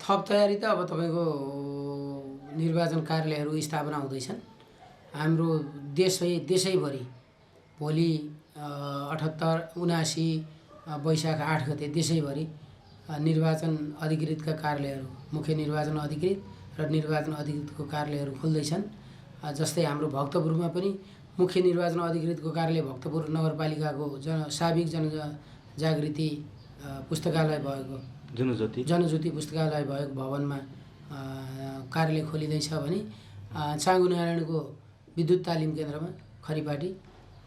थप तयारी त अब तपाईँको निर्वाचन कार्यालयहरू स्थापना हुँदैछन्। हाम्रो देशैभरि भोलि 78, 79 वैशाख 8 गते देशैभरि निर्वाचन अधिकृतका कार्यालयहरू, मुख्य निर्वाचन अधिकृत र निर्वाचन अधिकृतको कार्यालयहरू खुल्दैछन्। जस्तै हाम्रो भक्तपुरमा पनि मुख्य निर्वाचन अधिकृतको कार्यालय भक्तपुर नगरपालिकाको साविक जनजागृति पुस्तकालय भएको जनज्योति पुस्तकालय भएको भवनमा कार्यालय खोलिँदैछ भने चाँगुनारायणको विद्युत तालिम केन्द्रमा खरिपाटी,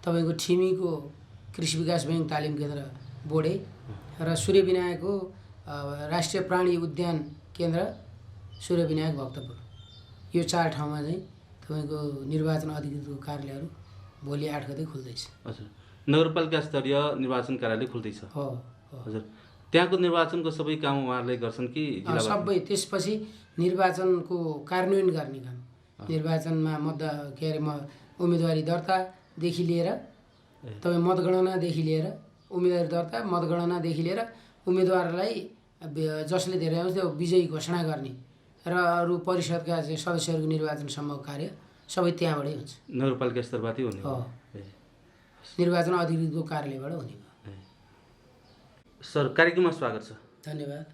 तपाईँको ठिमीको कृषि विकास ब्याङ्क तालिम केन्द्र बोडे र सूर्यविनायकको राष्ट्रिय प्राणी उद्यान केन्द्र सूर्यविनायक भक्तपुर, यो 4 ठाउँमा चाहिँ तपाईँको निर्वाचन अधिकृतको कार्यालयहरू भोलि 8 गते खुल्दैछ। हजुर, नगरपालिका स्तरीय निर्वाचन कार्यालय खुल्दैछ। हो हजुर, त्यहाँको निर्वाचनको सबै काम उहाँहरूले गर्छन् कि सबै? त्यसपछि निर्वाचनको कार्यान्वयन गर्ने काम, निर्वाचनमा उम्मेदवारी दर्तादेखि लिएर तपाईँ मतगणनादेखि लिएर उम्मेदवारी दर्ता, मतगणनादेखि लिएर उम्मेदवारलाई जसले धेरै आउँछ त्यो विजयी घोषणा गर्ने र अरू परिषदका चाहिँ सदस्यहरूको निर्वाचनसम्मको कार्य सबै त्यहाँबाटै हुन्छ। नगरपालिका स्तरबाटै हुने हो, निर्वाचन अधिकृतको कार्यालयबाट हुने हो। सर, कार्यक्रममा स्वागत छ। धन्यवाद।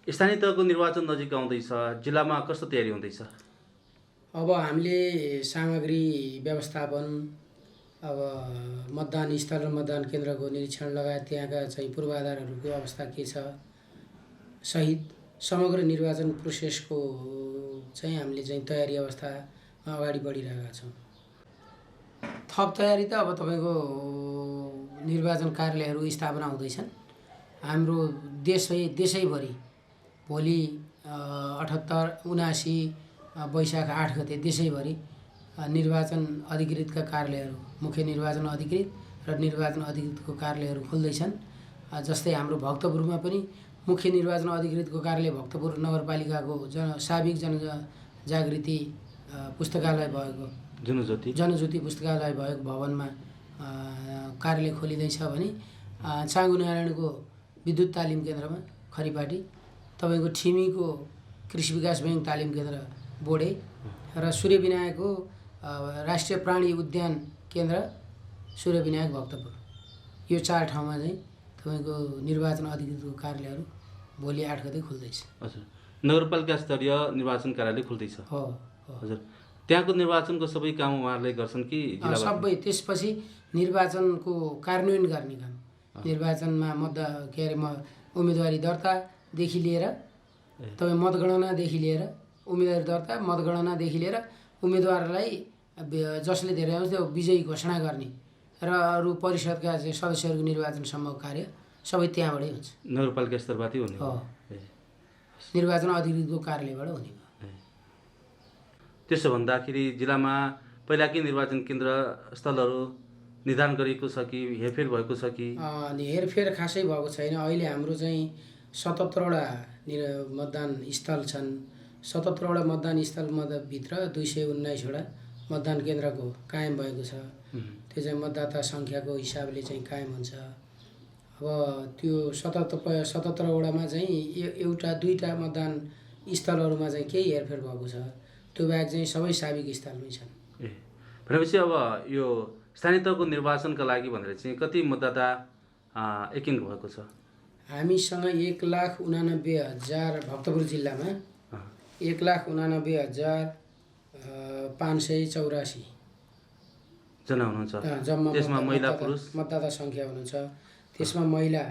स्थानीय तहको निर्वाचन नजिक आउँदैछ, जिल्लामा कस्तो तयारी हुँदैछ? अब हामीले सामग्री व्यवस्थापन, अब मतदान स्थल र मतदान केन्द्रको निरीक्षण लगायत त्यहाँका चाहिँ पूर्वाधारहरूको अवस्था के छ सहित समग्र निर्वाचन प्रोसेसको चाहिँ हामीले चाहिँ तयारी अवस्थामा अगाडि बढिरहेका छौँ। थप तयारी त अब तपाईँको निर्वाचन कार्यालयहरू स्थापना हुँदैछन्। हाम्रो देशैभरि भोलि 78, 79 वैशाख 8 गते देशैभरि निर्वाचन अधिकृतका कार्यालयहरू, मुख्य निर्वाचन अधिकृत र निर्वाचन अधिकृतको कार्यालयहरू खुल्दैछन्। जस्तै हाम्रो भक्तपुरमा पनि मुख्य निर्वाचन अधिकृतको कार्यालय भक्तपुर नगरपालिकाको साविक जनजागृति पुस्तकालय भएको जनज्योति पुस्तकालय भएको भवनमा कार्यालय खोलिँदैछ भने चाँगुनारायणको विद्युत तालिम केन्द्रमा खरिपाटी, तपाईँको ठिमीको कृषि विकास ब्याङ्क तालिम केन्द्र बोडे र सूर्यविनायकको राष्ट्रिय प्राणी उद्यान केन्द्र सूर्यविनायक भक्तपुर, यो 4 ठाउँमा चाहिँ तपाईँको निर्वाचन अधिकृतको कार्यालयहरू भोलि 8 गते खुल्दैछ। हजुर, नगरपालिका स्तरीय निर्वाचन कार्यालय खुल्दैछ। हो। हजुर, त्यहाँको निर्वाचनको सबै काम उहाँहरूले गर्छन् कि सबै? त्यसपछि निर्वाचनको कार्यान्वयन गर्ने काम, निर्वाचनमा उम्मेदवारी दर्तादेखि लिएर तपाईँ मतगणनादेखि लिएर उम्मेदवारी दर्ता, मतगणनादेखि लिएर उम्मेदवारलाई जसले धेरै आउँछ त्यो विजयी घोषणा गर्ने र अरू परिषदका चाहिँ सदस्यहरूको निर्वाचनसम्मको कार्य सबै त्यहाँबाटै हुन्छ। नगरपालिका स्तरबाटै हुने हो, निर्वाचन अधिकृतको कार्यालयबाट हुने हो। त्यसो भन्दाखेरि जिल्लामा पहिलाकै निर्वाचन केन्द्र स्थलहरू निर्धारण गरिएको छ कि हेरफेर भएको छ कि? हेरफेर खासै भएको छैन। अहिले हाम्रो चाहिँ 77वटा मतदान स्थल छन्। 77वटा मतदान स्थलभित्र 219वटा मतदान केन्द्रको कायम भएको छ। त्यो चाहिँ मतदाता सङ्ख्याको हिसाबले चाहिँ कायम हुन्छ। अब त्यो 77वटामा चाहिँ एउटा 2टा मतदान स्थलहरूमा चाहिँ केही हेरफेर भएको छ, त्यो बाहेक चाहिँ सबै साविक स्थलमै छन्। भनेपछि अब यो स्थानीय तहको निर्वाचनका लागि भनेर चाहिँ कति मतदाता एकिन भएको छ? हामीसँग 1,89,000 भक्तपुर जिल्लामा 1,89,584 जना हुनुहुन्छ। जम्मा त्यसमा महिला पुरुष मतदाता सङ्ख्या हुनुहुन्छ। त्यसमा महिला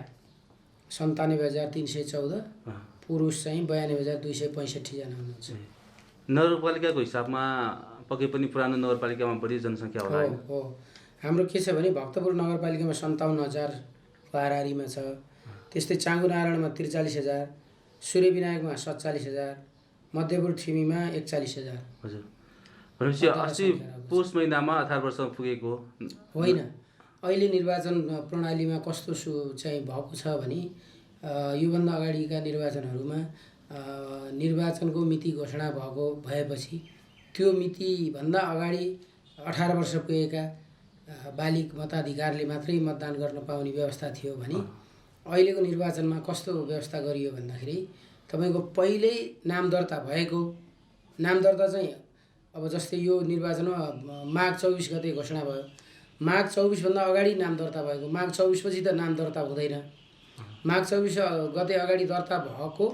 97,314, पुरुष चाहिँ 92,265 जना हुनुहुन्छ। नगरपालिकाको हिसाबमा पक्कै पनि पुरानो नगरपालिकामा बढी जनसङ्ख्या होला। हो। हाम्रो के छ भने भक्तपुर नगरपालिकामा 57,000 हाराहारीमा छ। त्यस्तै चाँगुनारायणमा 43,000, सूर्यविनायकमा 47,000, मध्यपुर ठिमीमा 41,000। हजुर, भनेपछि 80 पौष महिनामा 18 वर्ष पुगेको होइन। अहिले निर्वाचन प्रणालीमा कस्तो चाहिँ भएको छ भने योभन्दा अगाडिका निर्वाचनहरूमा निर्वाचनको मिति घोषणा भएपछि त्यो मितिभन्दा अगाडि 18 वर्ष पुगेका बालिग मताधिकारले मात्रै मतदान गर्न पाउने व्यवस्था थियो भने अहिलेको निर्वाचनमा कस्तो व्यवस्था गरियो भन्दाखेरि तपाईँको पहिल्यै नाम दर्ता भएको, नाम दर्ता चाहिँ अब जस्तै यो निर्वाचनमा माघ 24 गते घोषणा भयो, माघ 24 भन्दा अगाडि नाम दर्ता भएको, माघ 24 पछि त नाम दर्ता हुँदैन। माघ 24 गते अगाडि दर्ता भएको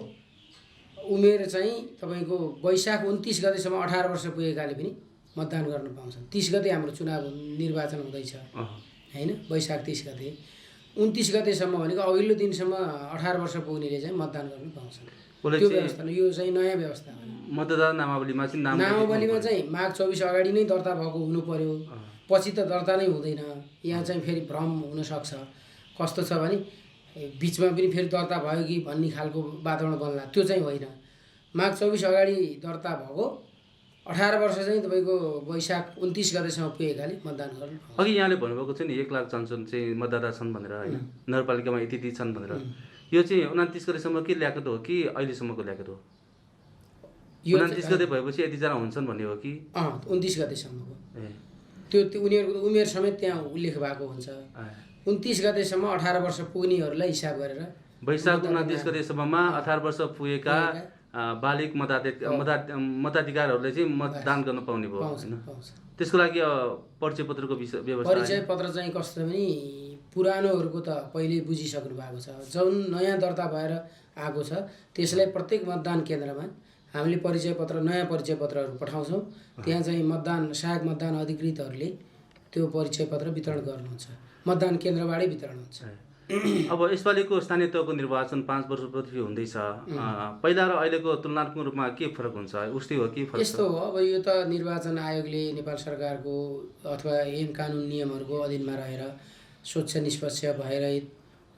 उमेर चाहिँ तपाईँको वैशाख 29 गतेसम्म 18 वर्ष पुगेकाले पनि मतदान गर्न पाउँछन्। 30 गते हाम्रो चुनाव निर्वाचन हुँदैछ हैन, वैशाख 30 गते, 29 गतेसम्म भनेको अघिल्लो दिनसम्म 18 वर्ष पुग्नेले चाहिँ मतदान गर्न पाउँछन्। त्यो व्यवस्था यो चाहिँ नयाँ व्यवस्था हो। मतदाता नामावलीमा चाहिँ नामावलीमा चाहिँ माघ 24 अगाडि नै दर्ता भएको हुनु पर्यो, पछि त दर्ता नै हुँदैन। यहाँ चाहिँ फेरि भ्रम हुनसक्छ। कस्तो छ भने बिचमा पनि फेरि दर्ता भयो कि भन्ने खालको वातावरण बन्ला, त्यो चाहिँ होइन। माघ 24 अगाडि दर्ता भएको 18 वर्ष चाहिँ तपाईँको वैशाख 29 गतेसम्म पुगेकाले मतदान गर्नु। अघि यहाँले भन्नुभएको छ नि 1 लाख जनसन चाहिँ मतदाता छन् भनेर होइन, नगरपालिकामा यति छन् भनेर। यो चाहिँ 29 गतेसम्म के ल्याएको हो कि अहिलेसम्मको ल्याएको हो? 29 गते भएपछि यतिजना हुन्छन् भन्ने हो कि 29 गतेसम्मको? त्यो उनीहरूको उमेर समेत त्यहाँ उल्लेख भएको हुन्छ। 29 गतेसम्म 18 वर्ष पुग्नेहरूलाई हिसाब गरेर वैशाख 29 गतेसम्ममा 18 वर्ष पुगेका बालिक मताधिकारहरूले चाहिँ मतदान गर्न पाउने भयो हैन। त्यसको लागि परिचय पत्रको व्यवस्था, परिचय पत्र चाहिँ कस्तो भने पुरानोहरूको त पहिल्यै बुझिसक्नु भएको छ। जुन नयाँ दर्ता भएर आएको छ त्यसलाई प्रत्येक मतदान केन्द्रमा हामीले परिचय पत्र, नयाँ परिचय पत्रहरू पठाउँछौँ। त्यहाँ चाहिँ सहायक मतदान अधिकृतहरूले त्यो परिचय पत्र वितरण गर्नुहुन्छ, मतदान केन्द्रबाटै वितरण हुन्छ। अब यसपालिको स्थानीय तहको निर्वाचन 5 वर्षपछि हुँदैछ। पहिला र अहिलेको तुलनात्मक रूपमा के फरक हुन्छ? उस्तै हो कि फरक? यस्तो हो, अब यो त निर्वाचन आयोगले नेपाल सरकारको अथवा ऐन कानुन नियमहरूको अधीनमा रहेर स्वच्छ निष्पक्ष भएर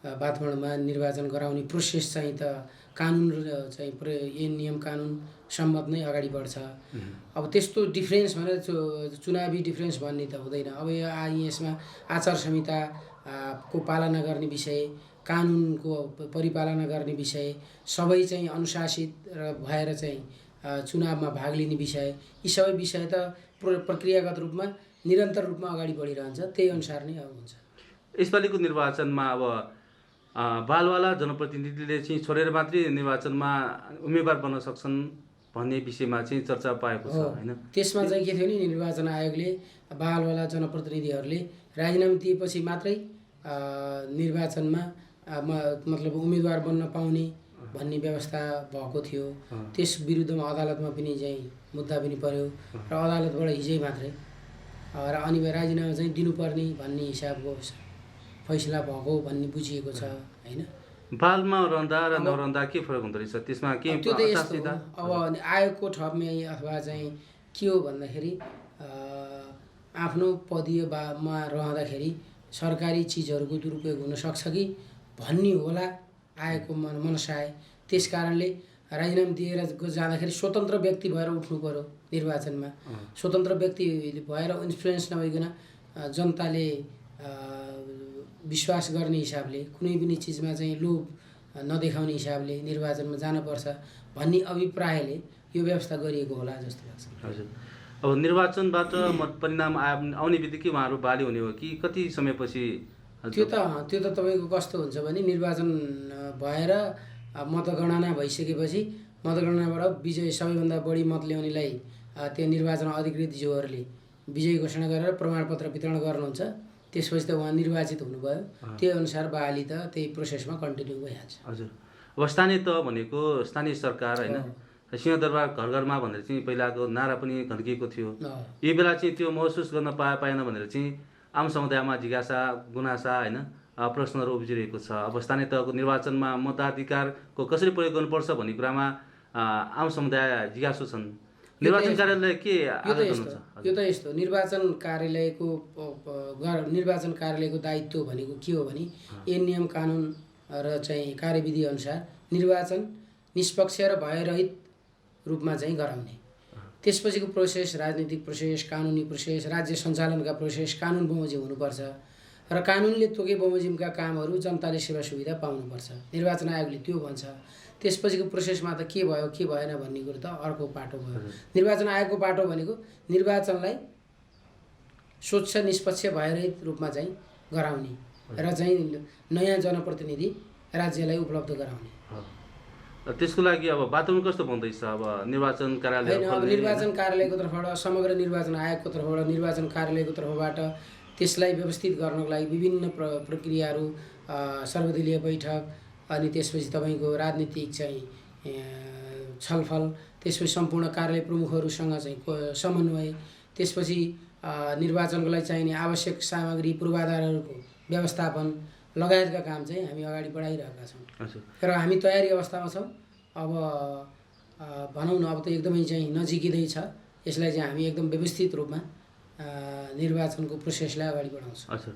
वातावरणमा निर्वाचन गराउने प्रोसेस चाहिँ त कानुन चाहिँ ऐन नियम कानुन सम्मत नै अगाडि बढ्छ। अब त्यस्तो डिफ्रेन्स भनेर चुनावी डिफ्रेन्स भन्ने त हुँदैन। अब यसमा आचार संहिता को पालना गर्ने विषय, कानुनको परिपालना गर्ने विषय, सबै चाहिँ अनुशासित भएर चाहिँ चुनावमा भाग लिने विषय, यी सबै विषय त प्रक्रियागत रूपमा निरन्तर रूपमा अगाडि बढिरहन्छ। त्यही अनुसार नै अब हुन्छ। यसपालिको निर्वाचनमा अब बालवाला जनप्रतिनिधिले चाहिँ छोडेर मात्रै निर्वाचनमा उम्मेदवार बन्न सक्छन् भन्ने विषयमा चाहिँ चर्चा पाएको छ हैन। त्यसमा चाहिँ के थियो नि, निर्वाचन आयोगले बालवाला जनप्रतिनिधिहरूले राजीनामा दिएपछि मात्रै निर्वाचनमा मतलब उम्मेदवार बन्न पाउने भन्ने व्यवस्था भएको थियो। त्यस विरुद्धमा अदालतमा पनि चाहिँ मुद्दा पनि पर्यो र अदालतबाट हिजै मात्रै र अनि राजीनामा चाहिँ दिनुपर्ने भन्ने हिसाबको फैसला भएको भन्ने बुझिएको छ हैन। बालमा रहँदा र नरहँदा के फरक हुँदो रहेछ? त्यसमा के त्यो त यस्तो अब आयोगको ठपमा अथवा चाहिँ के हो भन्दाखेरि आफ्नो पदीयमा रहँदाखेरि सरकारी चिजहरूको दुरुपयोग हुन सक्छ कि भन्ने होला आयोगको मनसाय। त्यस कारणले राजीनामा दिएर जाँदाखेरि स्वतन्त्र व्यक्ति भएर उठ्नु पर्यो निर्वाचनमा। स्वतन्त्र व्यक्ति भएर इन्फ्लुएन्स नभइकन जनताले विश्वास गर्ने हिसाबले कुनै पनि चिजमा चाहिँ लोभ नदेखाउने हिसाबले निर्वाचनमा जानुपर्छ भन्ने अभिप्रायले यो व्यवस्था गरिएको होला जस्तो लाग्छ। हजुर, अब निर्वाचनबाट मत परिणाम आउने बित्तिकै उहाँहरू बाली हुने हो कि कति समयपछि? त्यो त तपाईँको कस्तो हुन्छ भने निर्वाचन भएर मतगणना भइसकेपछि मतगणनाबाट विजय सबैभन्दा बढी मत ल्याउनेलाई त्यो निर्वाचन अधिकृतज्यूहरूले विजयी घोषणा गरेर प्रमाणपत्र वितरण गर्नुहुन्छ। त्यसपछि त उहाँ निर्वाचित हुनुभयो, त्यही अनुसार बहाली त त्यही प्रोसेसमा कन्टिन्यू भइहाल्छ। हजुर, अब स्थानीय तह भनेको स्थानीय सरकार होइन, सिंहदरबार घर घरमा भनेर चाहिँ पहिलाको नारा पनि धन्किएको थियो। यो बेला चाहिँ त्यो महसुस गर्न पाएन भनेर चाहिँ आम समुदायमा जिज्ञासा गुनासा होइन प्रश्नहरू उब्जिरहेको छ। अब स्थानीय तहको निर्वाचनमा मताधिकारको कसरी प्रयोग गर्नुपर्छ भन्ने कुरामा आम समुदाय जिज्ञासु छन्। निर्वाचन कार्यालय के गर्नुहुन्छ? यो त यस्तो निर्वाचन कार्यालयको दायित्व भनेको के हो भने ऐन नियम कानुन र चाहिँ कार्यविधि अनुसार निर्वाचन निष्पक्ष र भयरहित रूपमा चाहिँ गराउने। त्यसपछिको प्रोसेस राजनीतिक प्रोसेस, कानुनी प्रोसेस, राज्य सञ्चालनका प्रोसेस कानुन बमोजिम हुनुपर्छ र कानुनले तोके बमोजिमका कामहरू जनताले सेवा सुविधा पाउनुपर्छ। निर्वाचन आयोगले त्यो भन्छ। त्यसपछिको प्रोसेसमा त के भयो के भएन भन्ने कुरो त अर्को पाटो भयो। निर्वाचन आयोगको पाटो भनेको निर्वाचनलाई स्वच्छ निष्पक्ष भयरहित रूपमा चाहिँ गराउने र चाहिँ नयाँ जनप्रतिनिधि राज्यलाई उपलब्ध गराउने। त्यसको लागि अब वातावरण कस्तो बन्दैछ अब निर्वाचन कार्यालय होइन, अब निर्वाचन कार्यालयको तर्फबाट, समग्र निर्वाचन आयोगको तर्फबाट, निर्वाचन कार्यालयको तर्फबाट त्यसलाई व्यवस्थित गर्नको लागि विभिन्न प्रक्रियाहरू, सर्वदलीय बैठक, अनि त्यसपछि तपाईँको राजनीतिक चाहिँ छलफल, त्यसपछि सम्पूर्ण कार्यालय प्रमुखहरूसँग चाहिँ समन्वय, त्यसपछि निर्वाचनको लागि चाहिने आवश्यक सामग्री पूर्वाधारहरूको व्यवस्थापन लगायतका काम चाहिँ हामी अगाडि बढाइरहेका छौँ र हामी तयारी अवस्थामा छौँ। अब भनौँ न, अब त एकदमै चाहिँ नजिकै छ, यसलाई चाहिँ हामी एकदम व्यवस्थित रूपमा निर्वाचनको प्रोसेसलाई अगाडि बढाउँछौँ। अच्छा,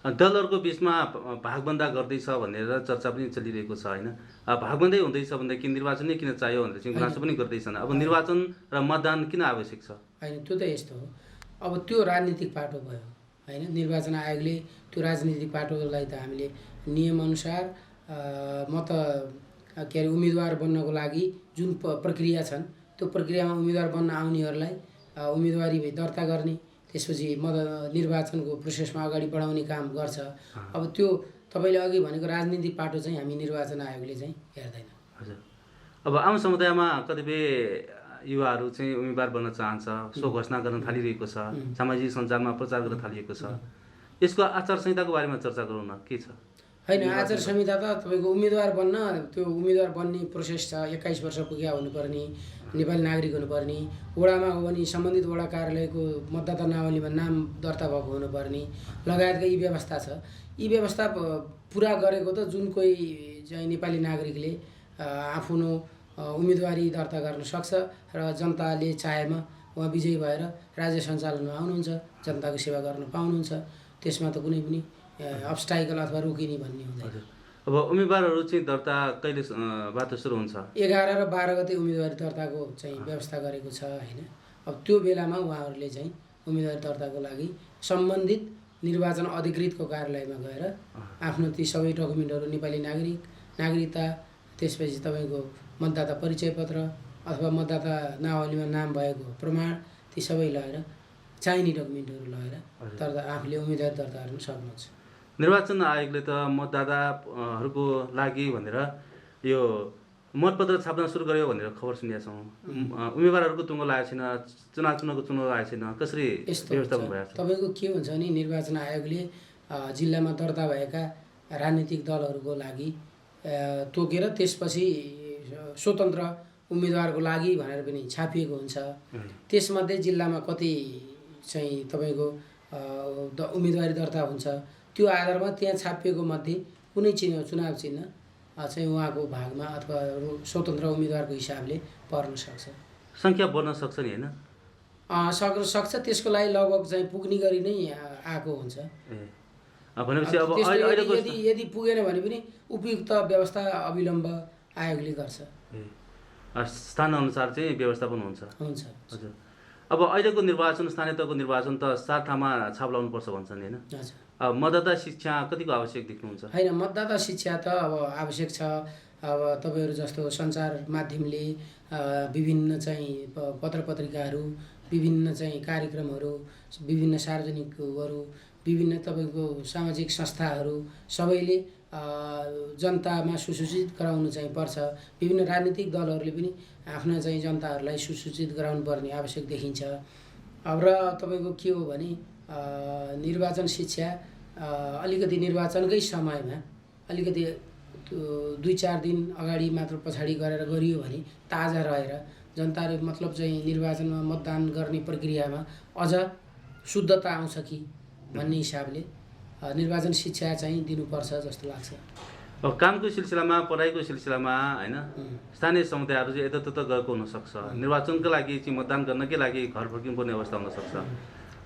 दलहरूको बिचमा भागबन्दा गर्दैछ भनेर चर्चा पनि चलिरहेको छ होइन? भागबन्दै हुँदैछ भनेदेखि निर्वाचन नै किन चाहियो भनेर चाहिँ गुनासो पनि गर्दैछन्। अब निर्वाचन र मतदान किन आवश्यक छ? होइन, त्यो त यस्तो हो, अब त्यो राजनीतिक पाटो भयो होइन। निर्वाचन आयोगले त्यो राजनीतिक पाटोलाई त हामीले नियमअनुसार के अरे उम्मेदवार बन्नको लागि जुन प्रक्रिया छन्, त्यो प्रक्रियामा उम्मेदवार बन्न आउनेहरूलाई उम्मेदवारी दर्ता गर्ने, त्यसपछि निर्वाचनको प्रोसेसमा अगाडि बढाउने काम गर्छ। अब त्यो तपाईँले अघि भनेको राजनीतिक पाटो चाहिँ हामी निर्वाचन आयोगले चाहिँ हेर्दैन। हजुर, अब आम समुदायमा कतिपय युवाहरू चाहिँ उम्मेदवार बन्न चाहन्छ, सो घोषणा गर्न थालिरहेको छ, सामाजिक सञ्जालमा प्रचार गर्न थालिएको छ। यसको आचार संहिताको बारेमा चर्चा गरौँ न, के छ? होइन, आचार संहिता त तपाईँको उम्मेदवार बन्न, त्यो उम्मेदवार बन्ने प्रोसेस छ। 21 वर्ष पुगेका हुनुपर्ने, नेपाली नागरिक हुनुपर्ने, वडामा हो भने सम्बन्धित वडा कार्यालयको मतदाता नावलीमा नाम दर्ता भएको हुनुपर्ने लगायतका यी व्यवस्था छ। यी व्यवस्था पुरा गरेको त जुन कोही चाहिँ नेपाली नागरिकले आफ्नो उम्मेदवारी दर्ता गर्न सक्छ र जनताले चाहेमा उहाँ विजयी भएर राज्य सञ्चालनमा आउनुहुन्छ, जनताको सेवा गर्न पाउनुहुन्छ। त्यसमा त कुनै पनि अब्स्टाइकल अथवा रोकिने भन्ने हुँदैन। अब उम्मेदवारहरू चाहिँ दर्ता कहिले बाट सुरु हुन्छ? 11 र 12 गते उम्मेदवारी दर्ताको चाहिँ व्यवस्था गरेको छ होइन। अब त्यो बेलामा उहाँहरूले चाहिँ उम्मेदवारी दर्ताको लागि सम्बन्धित निर्वाचन अधिकृतको कार्यालयमा गएर आफ्नो ती सबै डकुमेन्टहरू, नेपाली नागरिकता, त्यसपछि तपाईँको मतदाता परिचय पत्र अथवा मतदाता नावलीमा नाम भएको प्रमाण, ती सबै लगाएर चाहिने डकुमेन्टहरू लगाएर दर्ता आफूले उम्मेदवारी दर्ता गर्न सक्नुहुन्छ। निर्वाचन आयोगले त मतदाताहरूको लागि भनेर यो मतपत्र छाप्न सुरु गर्यो भनेर खबर सुनेका छौँ। उम्मेदवारहरूको टुङ्गो लागेको छैन, चुनावको टुङ्गो लागेको छैन, कसरी व्यवस्थापन भएको छ? तपाईँको के हुन्छ भने निर्वाचन आयोगले जिल्लामा दर्ता भएका राजनीतिक दलहरूको लागि तोकेर त्यसपछि स्वतन्त्र उम्मेदवारको लागि भनेर पनि छापिएको हुन्छ। त्यसमध्ये जिल्लामा कति चाहिँ तपाईँको उम्मेदवारी दर्ता हुन्छ, त्यो आधारमा त्यहाँ छापिएको मध्ये कुनै चुनाव चिन्ह चाहिँ उहाँको भागमा अथवा स्वतन्त्र उम्मेदवारको हिसाबले पर्न सक्छ। सङ्ख्या बढ्न सक्छ नि होइन? सक्छ, त्यसको लागि लगभग चाहिँ पुग्ने गरी नै आएको हुन्छ। भनेपछि अब यदि पुगेन भने पनि उपयुक्त व्यवस्था अविलम्ब आयोगले गर्छ। स्थानअनुसार चाहिँ व्यवस्थापन हुन्छ। हजुर, अब अहिलेको निर्वाचन, स्थानीय तहको निर्वाचन त 4 ठाउँमा छाप लाउनुपर्छ भन्छन् होइन? अब मतदाता शिक्षा कतिको आवश्यक देख्नुहुन्छ? होइन, मतदाता शिक्षा त अब आवश्यक छ। अब तपाईँहरू जस्तो सञ्चार माध्यमले विभिन्न चाहिँ पत्र पत्रिकाहरू, विभिन्न चाहिँ कार्यक्रमहरू, विभिन्न सार्वजनिकहरू, विभिन्न तपाईँको सामाजिक संस्थाहरू सबैले जनतामा सुसूचित गराउनु चाहिँ पर्छ। विभिन्न राजनीतिक दलहरूले पनि आफ्ना चाहिँ जनताहरूलाई सुसूचित गराउनु पर्ने आवश्यक देखिन्छ। अब र तपाईँको के हो भने निर्वाचन शिक्षा अलिकति निर्वाचनकै समयमा अलिकति 2-4 दिन अगाडि मात्र पछाडि गरेर गरियो भने ताजा रहेर जनताले मतलब चाहिँ निर्वाचनमा मतदान गर्ने प्रक्रियामा अझ शुद्धता आउँछ कि भन्ने हिसाबले निर्वाचन शिक्षा चाहिँ दिनुपर्छ जस्तो लाग्छ। अब कामको सिलसिलामा, पढाइको सिलसिलामा होइन, स्थानीय समुदायहरू चाहिँ यतातता गएको हुनसक्छ। निर्वाचनका लागि चाहिँ मतदान गर्नकै लागि घर फर्किनुपर्ने अवस्था हुनसक्छ।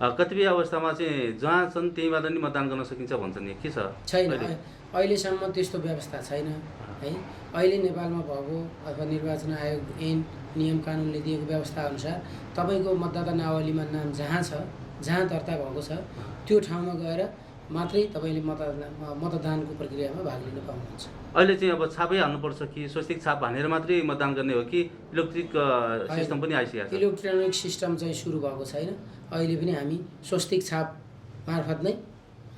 कतिपय अवस्थामा चाहिँ जहाँ छन् त्यहीँबाट नि मतदान गर्न सकिन्छ भन्छन्, के छ? छैन, अहिलेसम्म त्यस्तो व्यवस्था छैन है। अहिले नेपालमा भएको अथवा निर्वाचन आयोग ऐन नियम कानुनले दिएको व्यवस्था अनुसार तपाईँको मतदाता नावलीमा नाम जहाँ छ, जहाँ दर्ता भएको छ, त्यो ठाउँमा गएर मात्रै तपाईँले मतदानको प्रक्रियामा भाग लिन पाउनुहुन्छ। अहिले चाहिँ अब छापै हाल्नुपर्छ कि स्वस्तिक छाप हानेर मात्रै मतदान गर्ने हो कि इलेक्ट्रिक सिस्टम पनि आइसकेको छ? इलेक्ट्रोनिक सिस्टम चाहिँ सुरु भएको छैन। अहिले पनि हामी स्वस्तिक छाप मार्फत नै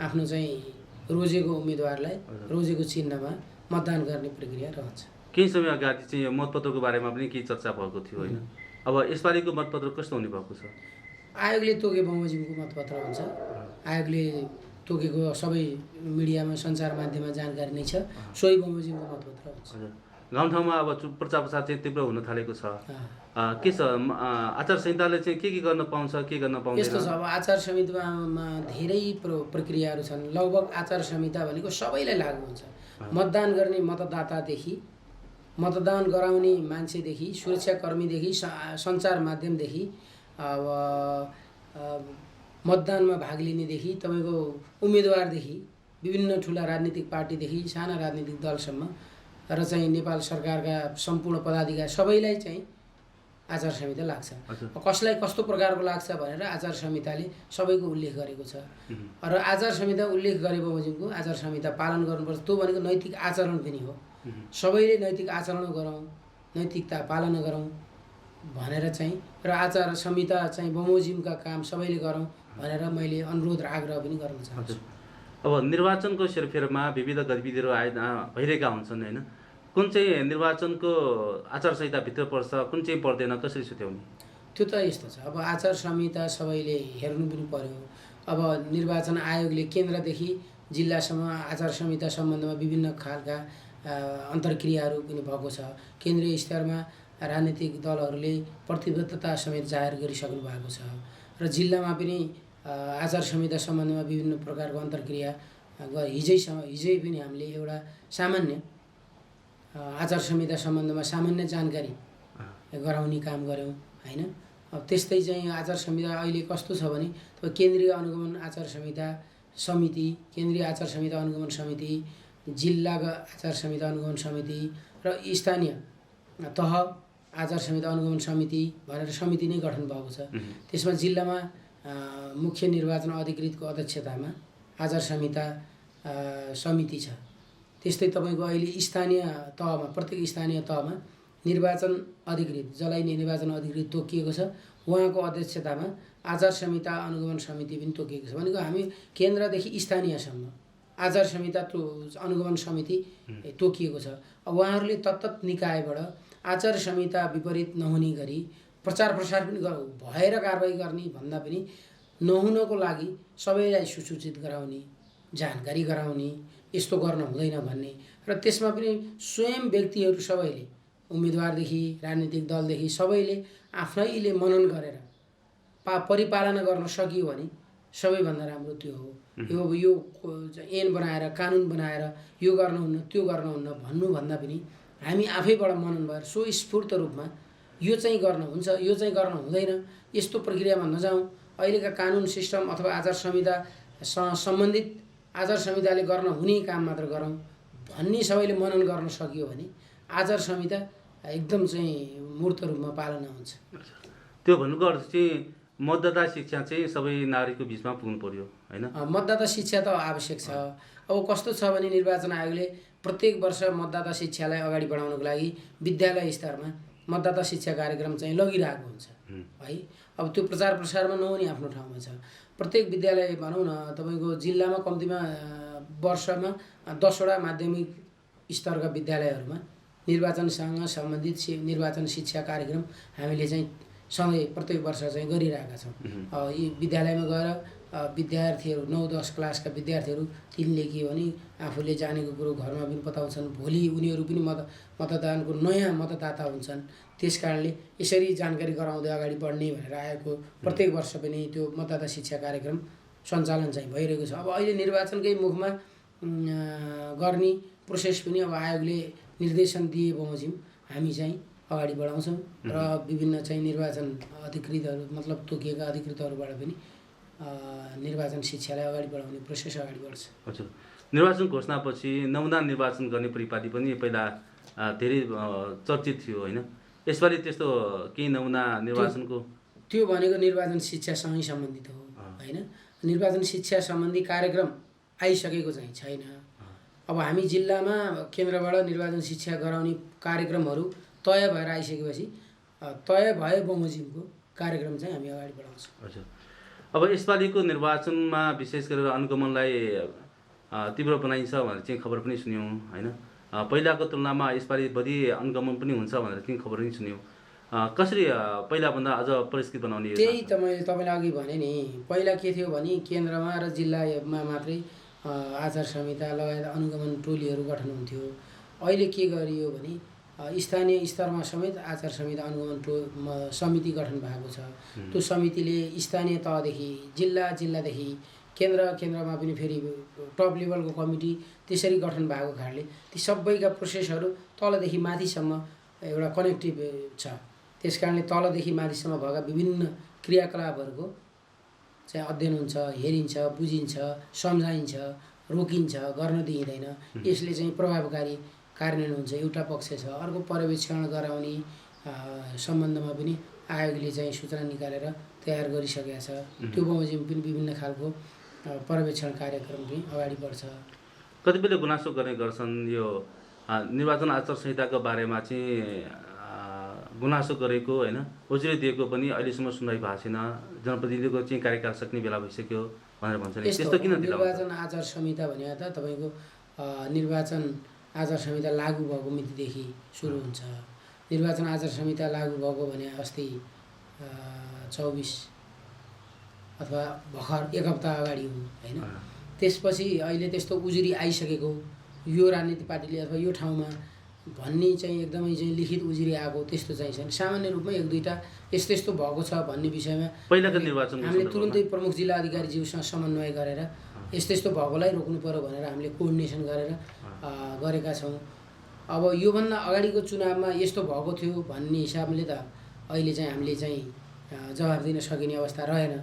आफ्नो चाहिँ रोजेको उम्मेदवारलाई रोजेको चिन्हमा मतदान गर्ने प्रक्रिया रहन्छ। केही समय अगाडि चाहिँ यो मतपत्रको बारेमा पनि केही चर्चा भएको थियो होइन। अब यसपालिको मतपत्र कस्तो हुने भएको छ? आयोगले तोके बमोजिमको मतपत्र हुन्छ। आयोगले तोकेको सबै मिडियामा सञ्चार माध्यममा जानकारी नै छ, सोही बमोजिमको मतपत्र हुन्छ। गाउँठाउँमा अब प्रचार प्रसार चाहिँ तीव्र हुन थालेको छ। के छ आचार संहिताले चाहिँ के गर्न पाउँछ, के गर्न पाउँदैन? यस्तो छ, अब आचार संहितामा धेरै प्रक्रियाहरू छन्। लगभग आचार संहिता भनेको सबैलाई लागू हुन्छ। मतदान गर्ने मतदातादेखि, मतदान गराउने मान्छेदेखि, सुरक्षाकर्मीदेखि, सञ्चार माध्यमदेखि, अब मतदानमा भाग लिनेदेखि तपाईँको उम्मेदवारदेखि, विभिन्न ठुला राजनीतिक पार्टीदेखि साना राजनीतिक दलसम्म र चाहिँ नेपाल सरकारका सम्पूर्ण पदाधिकारी सबैलाई चाहिँ आचार संहिता लाग्छ। कसलाई कस्तो प्रकारको लाग्छ भनेर आचार संहिताले सबैको उल्लेख गरेको छ। र आचार संहिता उल्लेख गरे बमोजिमको आचार संहिता पालन गर्नुपर्छ। त्यो भनेको नैतिक आचरण पनि हो। सबैले नैतिक आचरण गरौँ, नैतिकता पालना गरौँ भनेर चाहिँ, र आचार संहिता चाहिँ बमोजिमका काम सबैले गरौँ भनेर मैले अनुरोध र आग्रह पनि गर्न चाहन्छु। अब निर्वाचनको सेरफेरमा विविध गतिविधिहरू भइरहेका हुन्छन् होइन। कुन चाहिँ निर्वाचनको आचार संहिताभित्र पर्छ, कुन चाहिँ पर्दैन, कसरी छुट्याउने? त्यो त यस्तो छ, अब आचार संहिता सबैले हेर्नु पनि पर्यो। अब निर्वाचन आयोगले केन्द्रदेखि जिल्लासम्म आचार संहिता सम्बन्धमा विभिन्न खालका अन्तर्क्रियाहरू पनि भएको छ। केन्द्रीय स्तरमा राजनीतिक दलहरूले प्रतिबद्धता समेत जाहेर गरिसक्नु भएको छ र जिल्लामा पनि आचार संहिता सम्बन्धमा विभिन्न प्रकारको अन्तर्क्रिया हिजै पनि हामीले एउटा सामान्य आचार संहिता सम्बन्धमा सामान्य जानकारी गराउने काम गऱ्यौँ होइन। अब त्यस्तै चाहिँ आचार संहिता अहिले कस्तो छ भने केन्द्रीय अनुगमन आचार संहिता समिति, केन्द्रीय आचार संहिता अनुगमन समिति, जिल्लाको आचार संहिता अनुगमन समिति र स्थानीय तह आचार संहिता अनुगमन समिति भनेर समिति नै गठन भएको छ। त्यसमा जिल्लामा मुख्य निर्वाचन अधिकृतको अध्यक्षतामा आचार संहिता समिति छ। त्यस्तै तपाईँको अहिले स्थानीय तहमा, प्रत्येक स्थानीय तहमा निर्वाचन अधिकृत, जसलाई निर्वाचन अधिकृत तोकिएको छ, उहाँको अध्यक्षतामा आचार संहिता अनुगमन समिति पनि तोकिएको छ। भनेको हामी केन्द्रदेखि स्थानीयसम्म आचार संहिता अनुगमन समिति तोकिएको छ। अब उहाँहरूले तत्त निकायबाट आचार संहिता विपरीत नहुने गरी प्रचार प्रसार पनि भएर कारबाही गर्ने भन्दा पनि नहुनको लागि सबैलाई सूचित गराउने, जानकारी गराउने, यस्तो गर्न हुँदैन भन्ने, र त्यसमा पनि स्वयं व्यक्तिहरू सबैले, उम्मेदवारदेखि राजनीतिक दलदेखि सबैले आफैले मनन गरेर परिपालना गर्न सकियो भने सबैभन्दा राम्रो त्यो हो। यो ऐन बनाएर, कानुन बनाएर यो गर्नुहुन्न त्यो गर्नुहुन्न भन्नुभन्दा पनि हामी आफैबाट मनन भएर स्वस्फूर्त रूपमा यो चाहिँ गर्न हुन्छ, यो चाहिँ गर्न हुँदैन, यस्तो प्रक्रियामा नजाउँ, अहिलेका कानुन सिस्टम अथवा आचार संहिता सम्बन्धित आचार संहिताले गर्न हुने काम मात्र गरौँ भन्ने सबैले मनन गर्न सकियो भने आचार संहिता एकदम चाहिँ मूर्त रूपमा पालना हुन्छ। त्यो भन्नुको अर्थ चाहिँ मतदाता शिक्षा चाहिँ सबै नागरिकको बिचमा पुग्नु पर्यो होइन। मतदाता शिक्षा त आवश्यक छ। अब कस्तो छ भने निर्वाचन आयोगले प्रत्येक वर्ष मतदाता शिक्षालाई अगाडि बढाउनको लागि विद्यालय स्तरमा मतदाता शिक्षा कार्यक्रम चाहिँ लगिरहेको हुन्छ है। अब त्यो प्रचार प्रसारमा नहुने आफ्नो ठाउँमा छ। प्रत्येक विद्यालय भनौँ न तपाईँको जिल्लामा कम्तीमा वर्षमा 10वटा माध्यमिक स्तरका विद्यालयहरूमा निर्वाचनसँग सम्बन्धित निर्वाचन शिक्षा कार्यक्रम हामीले चाहिँ सँगै प्रत्येक वर्ष चाहिँ गरिरहेका छौँ। यी विद्यालयमा गएर विद्यार्थीहरू 9-10 क्लासका विद्यार्थीहरू तिनले के भने आफूले जानेको कुरो घरमा पनि बताउँछन्, भोलि उनीहरू पनि मतदानको नयाँ मतदाता हुन्छन्। त्यस कारणले यसरी जानकारी गराउँदै अगाडि बढ्ने भनेर आएको प्रत्येक वर्ष पनि त्यो मतदाता शिक्षा कार्यक्रम सञ्चालन चाहिँ भइरहेको छ। अब अहिले निर्वाचनकै मुखमा गर्ने प्रोसेस पनि अब आयोगले निर्देशन दिए बमोजिम हामी चाहिँ अगाडि बढाउँछौँ र विभिन्न चाहिँ निर्वाचन अधिकृतहरू मतलब तोकिएका अधिकृतहरूबाट पनि निर्वाचन शिक्षालाई अगाडि बढाउने प्रोसेस अगाडि बढ्छ। हजुर, निर्वाचन घोषणापछि नमुना निर्वाचन गर्ने परिपाटी पनि पहिला धेरै चर्चित थियो होइन। यसपालि त्यस्तो केही नमुना निर्वाचनको त्यो भनेको निर्वाचन शिक्षासँगै सम्बन्धित हो होइन। निर्वाचन शिक्षा सम्बन्धी कार्यक्रम आइसकेको चाहिँ छैन। अब हामी जिल्लामा केन्द्रबाट निर्वाचन शिक्षा गराउने कार्यक्रमहरू तय भएर आइसकेपछि तय भए बमोजिमको कार्यक्रम चाहिँ हामी अगाडि बढाउँछौँ। हजुर, अब यसपालिको निर्वाचनमा विशेष गरेर अनुगमनलाई तीव्र बनाइन्छ भनेर चाहिँ खबर पनि सुन्यौँ होइन। पहिलाको तुलनामा यसपालि बढी अनुगमन पनि हुन्छ भनेर चाहिँ खबर पनि सुन्यौँ। कसरी पहिलाभन्दा अझ परिष्कृत बनाउने योजना त्यही छ? त मैले तपाईँलाई अघि भने नि, पहिला के थियो भने केन्द्रमा र जिल्लामा मात्रै आचार संहिता लगायत अनुगमन टोलीहरू गठन हुन्थ्यो। अहिले के गरियो भने स्थानीय स्तरमा समेत आचार संहिता अनुगमन समिति गठन भएको छ। त्यो समितिले स्थानीय तहदेखि जिल्लादेखि केन्द्रमा पनि फेरि टप लेभलको कमिटी त्यसरी गठन भएको कारणले ती सबैका प्रोसेसहरू तलदेखि माथिसम्म एउटा कनेक्टिभ छ। त्यस कारणले तलदेखि माथिसम्म भएका विभिन्न क्रियाकलापहरूको चाहिँ अध्ययन हुन्छ, हेरिन्छ, बुझिन्छ, सम्झाइन्छ, रोकिन्छ, गर्न दिइँदैन। यसले चाहिँ प्रभावकारी कार्यान्वयन हुन्छ, एउटा पक्ष छ। अर्को पर्यवेक्षण गराउने सम्बन्धमा पनि आयोगले चाहिँ सूचना निकालेर तयार गरिसकेका छ। त्यो बमोजिम पनि विभिन्न खालको पर्यवेक्षण कार्यक्रम पनि अगाडि बढ्छ। कतिपयले गुनासो गर्ने गर्छन् यो निर्वाचन आचार संहिताको बारेमा चाहिँ गुनासो गरेको होइन, उजुरी दिएको पनि अहिलेसम्म सुनवाई भएको छैन, जनप्रतिनिधिको चाहिँ कार्यकाल सक्ने बेला भइसक्यो भनेर भन्छन्। त्यस्तो किन ढिला हुन्छ? निर्वाचन आचार संहिता भने त तपाईँको निर्वाचन आचार संहिता लागू भएको मितिदेखि सुरु हुन्छ। निर्वाचन आचार संहिता लागू भएको भने अस्ति 24 अथवा भर्खर एक हप्ता अगाडि हो होइन। त्यसपछि अहिले त्यस्तो उजुरी आइसकेको यो राजनीतिक पार्टीले अथवा यो ठाउँमा भन्ने चाहिँ एकदमै चाहिँ लिखित उजुरी आएको त्यस्तो चाहिँ छैन। सामान्य रूपमा एक दुईवटा यस्तो यस्तो भएको छ भन्ने विषयमा पहिलाको निर्वाचन हामीले तुरुन्तै प्रमुख जिल्ला अधिकारीज्यूसँग समन्वय गरेर यस्तो यस्तो भएकोलाई रोक्नु पर्यो भनेर हामीले कोअर्डिनेसन गरेर गरेका छौँ। अब योभन्दा अगाडिको चुनावमा यस्तो भएको थियो भन्ने हिसाबले त अहिले चाहिँ हामीले चाहिँ जवाफ दिन सकिने अवस्था रहेन।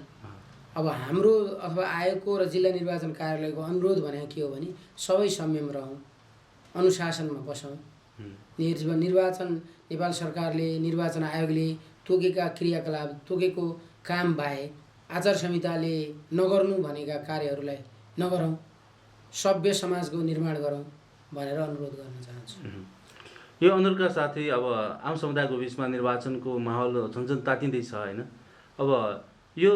अब हाम्रो अथवा आयोगको र जिल्ला निर्वाचन कार्यालयको अनुरोध भनेको के हो भने सबै संयम रहौँ, अनुशासनमा बसौँ। निर्वाचन नेपाल सरकारले, निर्वाचन आयोगले तोकेका क्रियाकलाप, तोकेको काम बाहेक आचार संहिताले नगर्नु भनेका कार्यहरूलाई नगरौँ, सभ्य समाजको निर्माण गरौँ भनेर अनुरोध गर्न चाहन्छु। यो अनुरोधका साथै अब आम समुदायको बिचमा निर्वाचनको माहौल झन्झन तातिँदैछ होइन। अब यो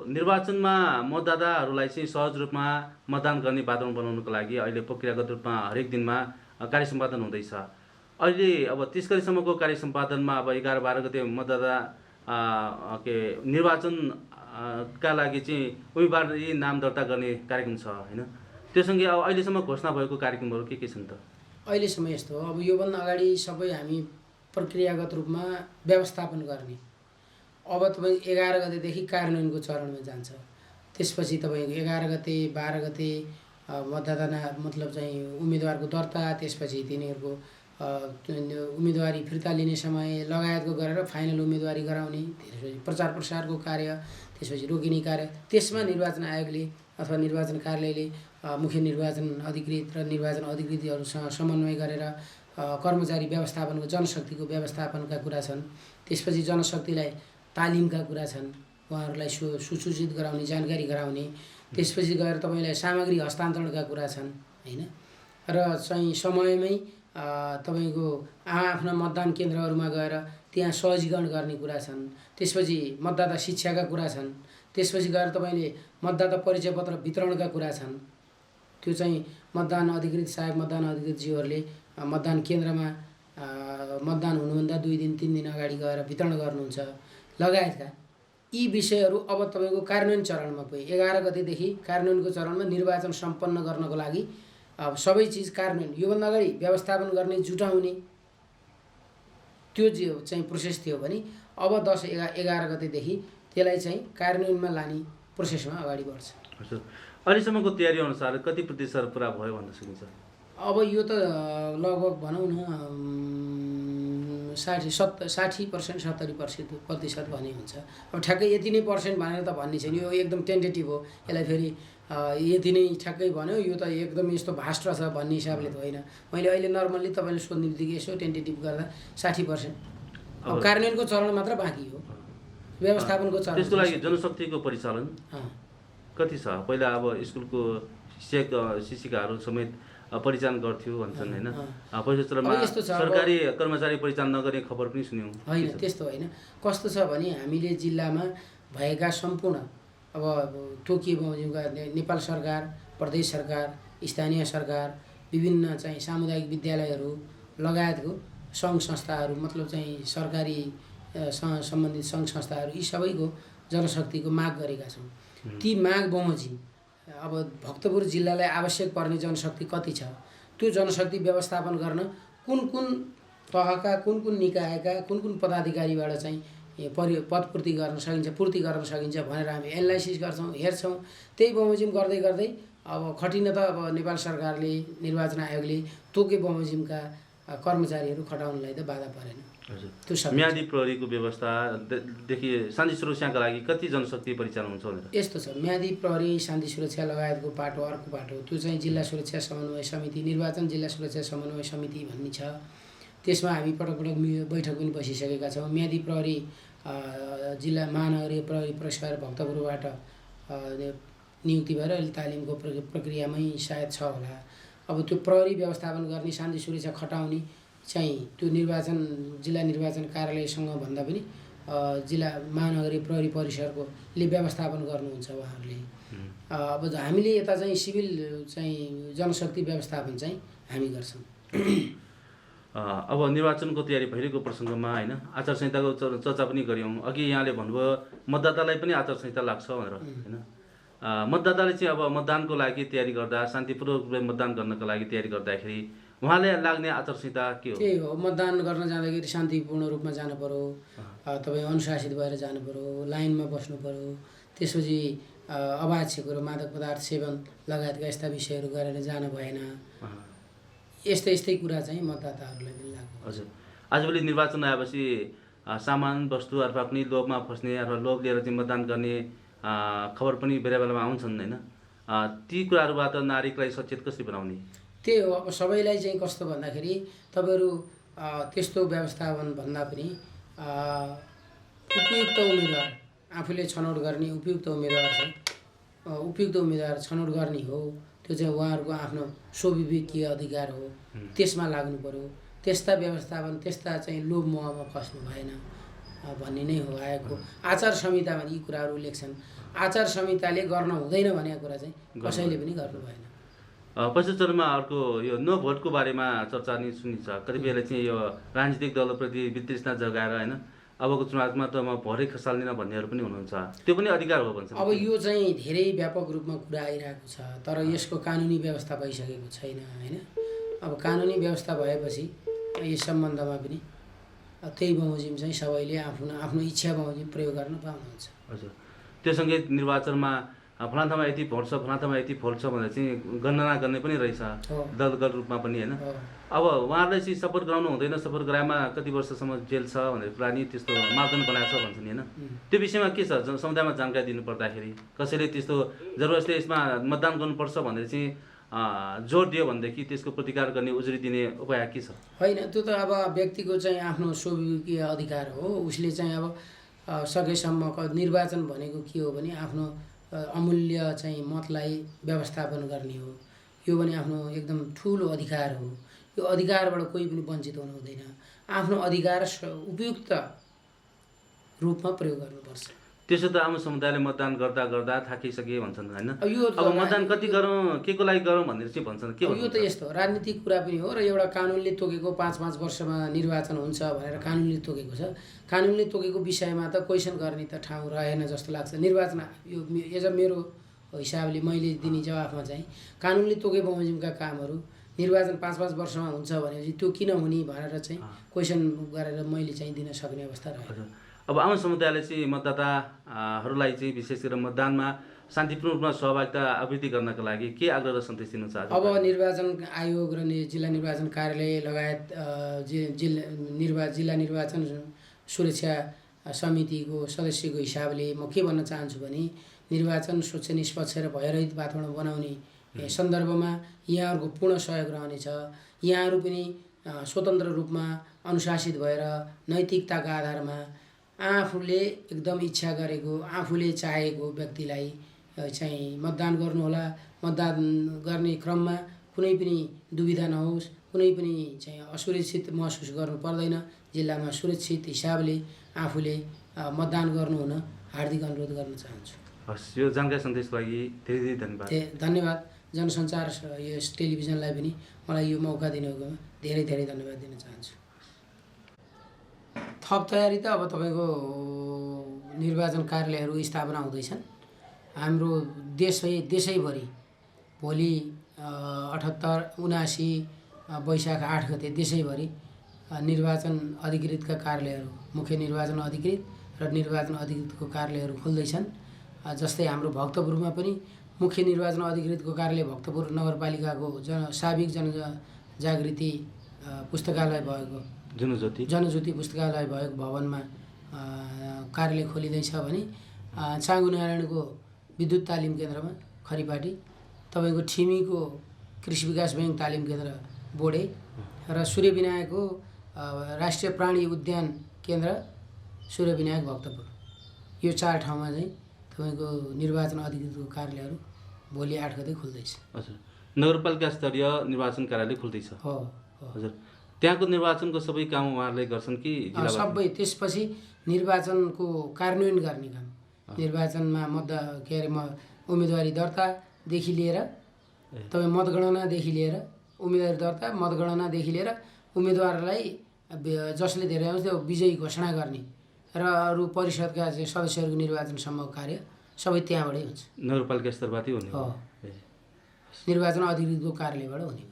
निर्वाचनमा मतदाताहरूलाई चाहिँ सहज रूपमा मतदान गर्ने वातावरण बनाउनको लागि अहिले प्रक्रियागत रूपमा हरेक दिनमा कार्य सम्पादन हुँदैछ। अहिले अब 30 गतेसम्मको कार्य सम्पादनमा अब 11-12 गते मतदाता निर्वाचन का लागि चाहिँ उम्मेदवारी नाम दर्ता गर्ने कार्यक्रम छ होइन। त्योसँगै अब अहिलेसम्म घोषणा भएको कार्यक्रमहरू के छन् त? अहिलेसम्म यस्तो हो। अब योभन्दा अगाडि सबै हामी प्रक्रियागत रूपमा व्यवस्थापन गर्ने, अब तपाईँ 11 गतेदेखि कार्यान्वयनको चरणमा जान्छ। त्यसपछि तपाईँको 11 गते 12 गते मतदाता मतलब चाहिँ उम्मेदवारको दर्ता, त्यसपछि तिनीहरूको उम्मेदवारी फिर्ता लिने समय लगायतको गरेर फाइनल उम्मेदवारी गराउने, त्यसपछि प्रचार प्रसारको कार्य, त्यसपछि रोकिने कार्य। त्यसमा निर्वाचन आयोगले अथवा निर्वाचन कार्यालयले मुख्य निर्वाचन अधिकृत र निर्वाचन अधिकृतहरूसँग समन्वय गरेर कर्मचारी व्यवस्थापनको, जनशक्तिको व्यवस्थापनका कुरा छन्। त्यसपछि जनशक्तिलाई तालिमका कुरा छन्, उहाँहरूलाई सुसूचित गराउने, जानकारी गराउने। त्यसपछि गएर तपाईँलाई सामग्री हस्तान्तरणका कुरा छन् होइन। र चाहिँ समयमै तपाईँको आफ्ना मतदान केन्द्रहरूमा गएर त्यहाँ सहजीकरण गर्ने कुरा छन्। त्यसपछि मतदाता शिक्षाका कुरा छन्। त्यसपछि गएर तपाईँले मतदाता परिचय पत्र वितरणका कुरा छन्। त्यो चाहिँ मतदान अधिकृत, सहायक मतदान अधिकृतज्यूहरूले मतदान केन्द्रमा मतदान हुनुभन्दा 2 दिन 3 दिन अगाडि गएर वितरण गर्नुहुन्छ लगायतका यी विषयहरू अब तपाईँको कार्यान्वयन चरणमा पुगे। 11 गतेदेखि कार्यान्वयनको चरणमा निर्वाचन सम्पन्न गर्नको लागि अब सबै चिज कार्यान्वयन, योभन्दा अगाडि व्यवस्थापन गर्ने, जुटाउने त्यो चाहिँ प्रोसेस थियो भने अब 10-11 गतेदेखि त्यसलाई चाहिँ कार्यान्वयनमा लाने प्रोसेसमा अगाडि बढ्छ। हजुर, अहिलेसम्मको तयारी अनुसार कति प्रतिशत पुरा भयो भन्न सकिन्छ? अब यो त लगभग भनौँ न 60% 70% भन्ने हुन्छ। अब ठ्याक्कै यति नै पर्सेन्ट भनेर त भन्ने छैन, यो एकदम टेन्टेटिभ हो। यसलाई फेरि यति नै ठ्याक्कै भन्यो यो त एकदम यस्तो भास्ट छ भन्ने हिसाबले त होइन। मैले अहिले नर्मल्ली तपाईँले सोध्ने बित्तिकै यसो टेन्टेटिभ गर्दा 60%। अब कार्यान्वयनको चरण मात्र बाँकी हो, व्यवस्थापनको चरण। त्यसको लागि जनशक्तिको परिचालन कति छ? पहिला अब स्कुलको शिक्षिकाहरू समेत परिचालन गर्थ्यो भन्छन् होइन। पहिलो चरणमा सरकारी कर्मचारी परिचालन नगर्ने खबर पनि सुन्यौँ। होइन, त्यस्तो होइन। कस्तो छ भने हामीले जिल्लामा भएका सम्पूर्ण अब तोकिएका नेपाल सरकार, प्रदेश सरकार, स्थानीय सरकार, विभिन्न चाहिँ सामुदायिक विद्यालयहरू लगायतको सङ्घ संस्थाहरू मतलब चाहिँ सरकारी सम्बन्धित सङ्घ संस्थाहरू यी सबैको जनशक्तिको माग गरेका छौँ। ती माग बमोजिम अब भक्तपुर जिल्लालाई आवश्यक पर्ने जनशक्ति कति छ, त्यो जनशक्ति व्यवस्थापन गर्न कुन कुन तहका कुन कुन निकायका कुन कुन पदाधिकारीबाट चाहिँ पदपूर्ति गर्न सकिन्छ, पूर्ति गर्न सकिन्छ भनेर हामी एनालाइसिस गर्छौँ, हेर्छौँ। त्यही बमोजिम गर्दै गर्दै अब खटिन त अब नेपाल सरकारले निर्वाचन आयोगले तोके बमोजिमका कर्मचारीहरू खटाउनलाई त बाधा परेन। त्यो म्यादी प्रहरीको व्यवस्थादेखि शान्ति सुरक्षाका लागि कति जनशक्ति परिचालन हुन्छ भनेर यस्तो छ। म्यादी प्रहरी शान्ति सुरक्षा लगायतको पाटो अर्को पाटो, त्यो चाहिँ जिल्ला सुरक्षा समन्वय समिति, निर्वाचन जिल्ला सुरक्षा समन्वय समिति भन्ने छ। त्यसमा हामी पटक पटक बैठक पनि बसिसकेका छौँ। म्यादी प्रहरी जिल्ला महानगरीय प्रहरी पुरस्कार भक्तपुरबाट नियुक्ति भएर अहिले तालिमको प्रक्रियामै सायद छ होला। अब त्यो प्रहरी व्यवस्थापन गर्ने, शान्ति सुरक्षा खटाउने चाहिँ त्यो जिल्ला निर्वाचन कार्यालयसँग भन्दा पनि जिल्ला महानगरीय प्रहरी परिसरकोले व्यवस्थापन गर्नुहुन्छ उहाँहरूले। अब हामीले यता चाहिँ सिभिल चाहिँ जनशक्ति व्यवस्थापन चाहिँ हामी गर्छौँ। अब निर्वाचनको तयारी भइरहेको प्रसङ्गमा होइन आचार संहिताको चर्चा पनि गऱ्यौँ। अघि यहाँले भन्नुभयो मतदातालाई पनि आचार संहिता लाग्छ भनेर होइन। मतदाताले चाहिँ अब मतदानको लागि तयारी गर्दा, शान्तिपूर्वक मतदान गर्नको लागि तयारी गर्दाखेरि उहाँले लाग्ने आचार संहिता के हो? त्यही हो, मतदान गर्न जाँदाखेरि शान्तिपूर्ण रूपमा जानु पर्यो, तपाईँ अनुशासित भएर जानु पर्यो, लाइनमा बस्नु पर्यो। त्यसपछि अवाच्य कुरो मादक पदार्थ सेवन लगायतका यस्ता विषयहरू गरेर जानु भएन। यस्तै कुरा चाहिँ मतदाताहरूलाई पनि लाग्छ। हजुर, आजभोलि निर्वाचन आएपछि सामान वस्तु अथवा कुनै लोभमा फस्ने अथवा लोभ लिएर चाहिँ मतदान गर्ने खबर पनि बेला बेलामा आउँछन् होइन। ती कुराहरूबाट नागरिकलाई सचेत कसरी बनाउने? त्यही हो। अब सबैलाई चाहिँ कस्तो भन्दाखेरि तपाईँहरू त्यस्तो व्यवस्थापन भन्दा पनि उपयुक्त उम्मेदवार आफूले छनौट गर्ने उपयुक्त उम्मेदवार छनौट गर्ने हो। त्यो चाहिँ उहाँहरूको आफ्नो स्वविवेकीय अधिकार हो, त्यसमा लाग्नु पर्यो। त्यस्ता व्यवस्थापन, त्यस्ता चाहिँ लोभ मोहमा फस्नु भएन भन्ने नै हो आएको। आचार संहितामा यी कुराहरू लेख्छन्। आचार संहिताले गर्न हुँदैन भनेको कुरा चाहिँ कसैले पनि गर्नु भएन। पछिल्लो चरणमा अर्को यो नो भोटको बारेमा चर्चा नि सुनिन्छ। कतिपयले चाहिँ यो राजनीतिक दलप्रति वितृष्णा जगाएर होइन अबको चुनावमा त म भरै खसाल्दिनँ भन्नेहरू पनि हुनुहुन्छ। त्यो पनि अधिकार हो भन्छ। अब यो चाहिँ धेरै व्यापक रूपमा कुरा आइरहेको छ, तर यसको कानुनी व्यवस्था भइसकेको छैन होइन। अब कानुनी व्यवस्था भएपछि यस सम्बन्धमा पनि त्यही बमोजिम चाहिँ सबैले आफ्नो इच्छा बमोजिम प्रयोग गर्न पाउनुहुन्छ। हजुर, त्योसँगै निर्वाचनमा फलाना ठाउँमा यति भोट छ, फलाना ठाउँमा यति भोट छ भनेर चाहिँ गणना गर्ने पनि रहेछ दलगत रूपमा पनि होइन। अब उहाँहरूलाई चाहिँ सपोर्ट गराउनु हुँदैन, सपोर्ट गराएमा कति वर्षसम्म जेल छ भनेर कुरा नि त्यस्तो मापदण्ड बनाएको छ भन्छ नि होइन। त्यो विषयमा के छ समुदायमा जानकारी दिनु पर्दाखेरि कसैले त्यस्तो जरुरतले यसमा मतदान गर्नुपर्छ भनेर चाहिँ जोड दियो भनेदेखि त्यसको प्रतिकार गर्ने उजुरी दिने उपाय के छ? होइन, त्यो त अब व्यक्तिको चाहिँ आफ्नो स्वविवेकीय अधिकार हो। उसले चाहिँ अब सकेसम्म निर्वाचन भनेको के हो भने आफ्नो अमूल्य चाहिँ मतलाई व्यवस्थापन गर्ने हो। यो पनि आफ्नो एकदम ठुलो अधिकार हो। यो अधिकारबाट कोही पनि वञ्चित हुनु हुँदैन। आफ्नो अधिकार उपयुक्त रूपमा प्रयोग गर्नुपर्छ। त्यसो त आम समुदायले मतदान गर्दा गर्दा थाकिसके भन्छन् होइन। अब मतदान कति गरौँ, के को लागि गरौँ भनेर चाहिँ भन्छन्। के यो त यस्तो राजनीतिक कुरा पनि हो र एउटा कानुनले तोकेको 5-5 वर्षमा निर्वाचन हुन्छ भनेर कानुनले तोकेको छ। कानुनले तोकेको विषयमा त क्वेसन गर्ने त ठाउँ रहेन जस्तो लाग्छ। निर्वाचन यो एज मेरो हिसाबले मैले दिने जवाफमा चाहिँ कानुनले तोके बमोजिमका कामहरू निर्वाचन 5-5 वर्षमा हुन्छ भनेपछि त्यो किन हुने भनेर चाहिँ क्वेसन गरेर मैले चाहिँ दिन सक्ने अवस्था रहेन। अब आम समुदायले चाहिँ मतदाताहरूलाई चाहिँ विशेष गरेर मतदानमा शान्तिपूर्ण रूपमा सहभागिता आवृत्ति गर्नका लागि के आग्रह र सन्देश दिन चाहन्छ? अब निर्वाचन आयोग र जिल्ला निर्वाचन कार्यालय लगायत जिल्ला निर्वाचन सुरक्षा समितिको सदस्यको हिसाबले म के भन्न चाहन्छु भने निर्वाचन स्वच्छ निष्पक्ष र भयरहित वातावरण बनाउने सन्दर्भमा यहाँहरूको पूर्ण सहयोग रहनेछ। यहाँहरू पनि स्वतन्त्र रूपमा अनुशासित भएर नैतिकताका आधारमा आफूले एकदम इच्छा गरेको, आफूले चाहेको व्यक्तिलाई चाहिँ मतदान गर्नुहोला। मतदान गर्ने क्रममा कुनै पनि दुविधा नहोस्, कुनै पनि चाहिँ असुरक्षित महसुस गर्नु पर्दैन। जिल्लामा सुरक्षित हिसाबले आफूले मतदान गर्नुहुन हार्दिक अनुरोध गर्न चाहन्छु। हस्, यो जानकारी सन्देशको लागि धेरै धेरै धन्यवाद। धन्यवाद। जनसञ्चार यस टेलिभिजनलाई पनि मलाई यो मौका दिनुकोमा धेरै धेरै धन्यवाद दिन चाहन्छु। थप तयारी त अब तपाईँको निर्वाचन कार्यालयहरू स्थापना हुँदैछन्। हाम्रो देशैभरि भोलि 78-79 वैशाख 8 गते देशैभरि निर्वाचन अधिकृतका कार्यालयहरू, मुख्य निर्वाचन अधिकृत र निर्वाचन अधिकृतको कार्यालयहरू खुल्दैछन्। जस्तै हाम्रो भक्तपुरमा पनि मुख्य निर्वाचन अधिकृतको कार्यालय भक्तपुर नगरपालिकाको साविक जनजागृति पुस्तकालय भएको जनज्योति पुस्तकालय भएको भवनमा कार्यालय खोलिँदैछ भने चाँगुनारायणको विद्युत तालिम केन्द्रमा खरिपाटी, तपाईँको ठिमीको कृषि विकास बैङ्क तालिम केन्द्र बोडे र सूर्यविनायकको राष्ट्रिय प्राणी उद्यान केन्द्र सूर्यविनायक भक्तपुर, यो 4 ठाउँमा चाहिँ तपाईँको निर्वाचन अधिकृतको कार्यालयहरू भोलि 8 गते खुल्दैछ। हजुर, नगरपालिका स्तरीय निर्वाचन कार्यालय खुल्दैछ। हो हजुर, त्यहाँको निर्वाचनको सबै काम उहाँहरूले गर्छन् कि सबै? त्यसपछि निर्वाचनको कार्यान्वयन गर्ने काम, निर्वाचनमा उम्मेदवारी दर्तादेखि लिएर तपाईँ मतगणनादेखि लिएर उम्मेदवारी दर्ता, मतगणनादेखि लिएर उम्मेदवारलाई जसले धेरै आउँछ त्यो विजयी घोषणा गर्ने र अरू परिषदका चाहिँ सदस्यहरूको निर्वाचनसम्मको कार्य सबै त्यहाँबाटै हुन्छ। नगरपालिका स्तरबाटै हुने हो, निर्वाचन अधिकृतको कार्यालयबाट हुने।